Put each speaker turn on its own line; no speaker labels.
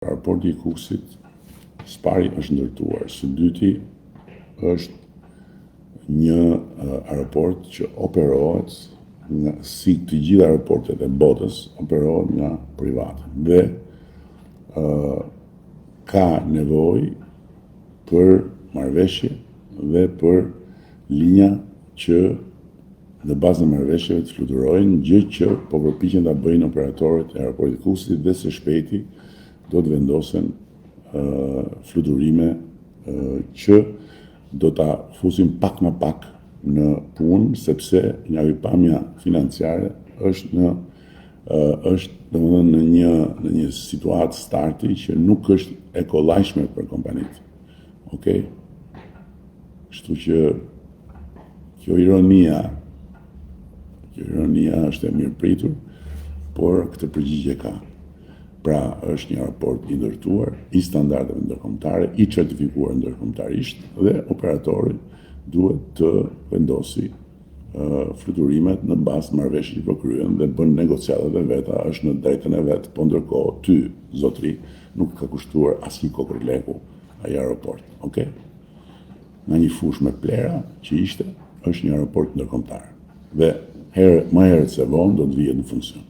Aeroporti I Kukësit, spari është ndërtuar. Së dyti është një aeroport që operohet si të gjitha aeroportet e botës, operohet nga private. Dhe ka nevojë për marrëveshje dhe për linja që në bazë në marrëveshjeve të fluturojnë, gjë që po përpiqen ta bëjnë operatorët e aeroportit të Kukësit dhe së shpejti do të vendosen fluturime që do ta fusin pak më pak në punë, sepse nga pikpamja financiare është domethënë në një situatë starti që nuk është e kollajshme për kompanitë. Okej? Kështu që kjo ironia është e mirëpritur, por këtë përgjigje ka. Pra është një aeroport I ndërtuar, I standardeve ndërkombëtare, I certifikuar ndërkombëtarisht dhe operatori duhet të vendosi fluturimet në bazë marrëveshjeve që po kryen dhe bën negociatat e veta, është në drejtën e vet, po ndërkohë ty, zotëri, nuk ka kushtuar asnjë kokër leku ai aeroport. Okej? Në një fushë me plera që ishte, është një aeroport ndërkombëtar. Dhe më herët se vonë do të vihet në funksion.